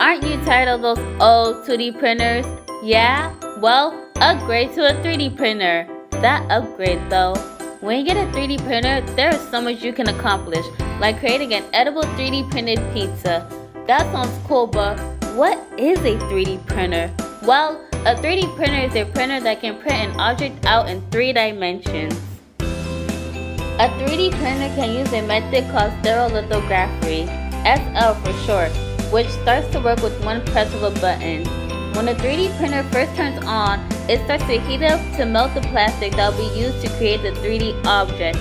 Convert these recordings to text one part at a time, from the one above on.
Aren't you tired of those old 2D printers? Yeah? Well, upgrade to a 3D printer. That upgrade though. When you get a 3D printer, there is so much you can accomplish, like creating an edible 3D printed pizza. That sounds cool, but what is a 3D printer? Well, a 3D printer is a printer that can print an object out in 3 dimensions. A 3D printer can use a method called stereolithography, SL for short, which starts to work with one press of a button. When a 3D printer first turns on, it starts to heat up to melt the plastic that will be used to create the 3D object.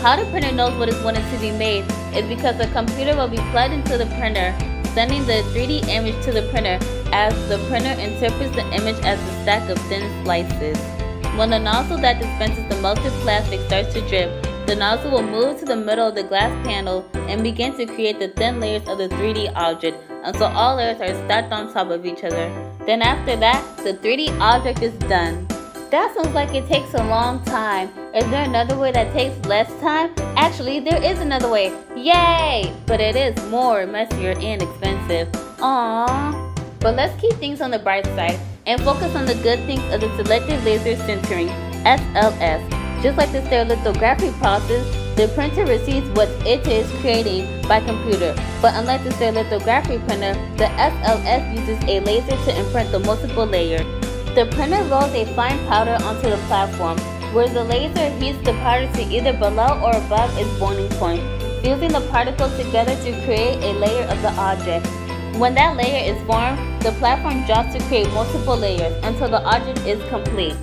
How the printer knows what is wanted to be made is because a computer will be plugged into the printer, sending the 3D image to the printer as the printer interprets the image as a stack of thin slices. When the nozzle that dispenses the melted plastic starts to drip, the nozzle will move to the middle of the glass panel and begin to create the thin layers of the 3D object until all layers are stacked on top of each other. Then after that, the 3D object is done. That sounds like it takes a long time. Is there another way that takes less time? Actually, there is another way. Yay! But it is more messier and expensive. Aww. But let's keep things on the bright side and focus on the good things of the selective laser sintering, SLS. Just like the stereolithography process, the printer receives what it is creating by computer. But unlike the stereolithography printer, the SLS uses a laser to imprint the multiple layers. The printer rolls a fine powder onto the platform, where the laser heats the powder to either below or above its boiling point, fusing the particles together to create a layer of the object. When that layer is formed, the platform drops to create multiple layers until the object is complete.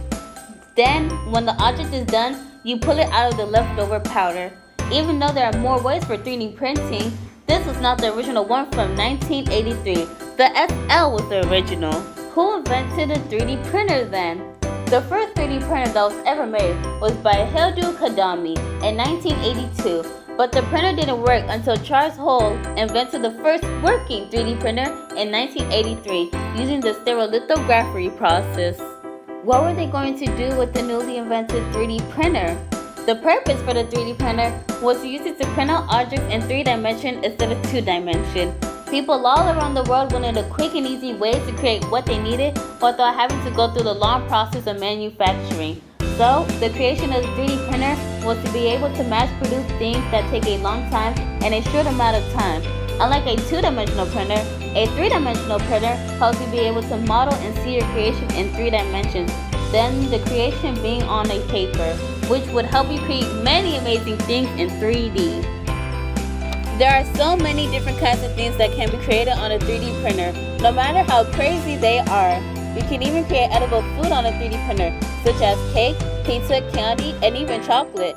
Then, when the object is done, you pull it out of the leftover powder. Even though there are more ways for 3D printing, this was not the original one from 1983. The SL was the original. Who invented a 3D printer then? The first 3D printer that was ever made was by Hideo Kodami in 1982, but the printer didn't work until Charles Hull invented the first working 3D printer in 1983 using the stereolithography process. What were they going to do with the newly invented 3D printer? The purpose for the 3D printer was to use it to print out objects in 3 dimensions instead of 2 dimensions. People all around the world wanted a quick and easy way to create what they needed without having to go through the long process of manufacturing. So, the creation of the 3D printer was to be able to mass produce things that take a long time in a short amount of time. Unlike a 2-dimensional printer, a 3-dimensional printer helps you be able to model and see your creation in 3 dimensions, then the creation being on a paper, which would help you create many amazing things in 3D. There are so many different kinds of things that can be created on a 3D printer, no matter how crazy they are. You can even create edible food on a 3D printer, such as cake, pizza, candy, and even chocolate.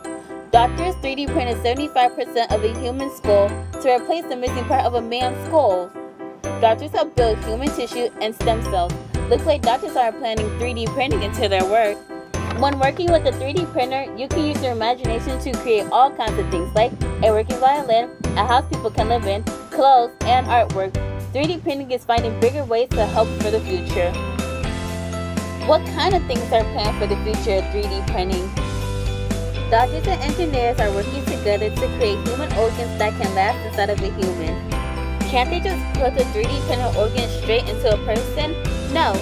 Doctors 3D printed 75% of a human skull to replace the missing part of a man's skull. Doctors have built human tissue and stem cells. Looks like doctors are planning 3D printing into their work. When working with a 3D printer, you can use your imagination to create all kinds of things like a working violin, a house people can live in, clothes, and artwork. 3D printing is finding bigger ways to help for the future. What kind of things are planned for the future of 3D printing? Doctors and engineers are working together to create human organs that can last inside of a human. Can't they just put the 3D printed organ straight into a person? No,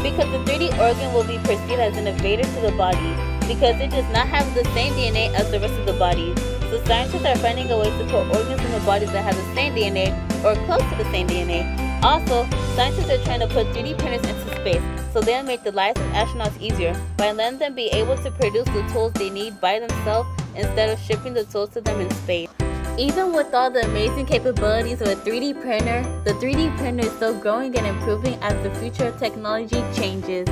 because the 3D organ will be perceived as an invader to the body, because it does not have the same DNA as the rest of the body. So scientists are finding a way to put organs in the bodies that have the same DNA or close to the same DNA. Also, scientists are trying to put 3D printers into space, so they'll make the lives of astronauts easier by letting them be able to produce the tools they need by themselves instead of shipping the tools to them in space. Even with all the amazing capabilities of a 3D printer, the 3D printer is still growing and improving as the future of technology changes.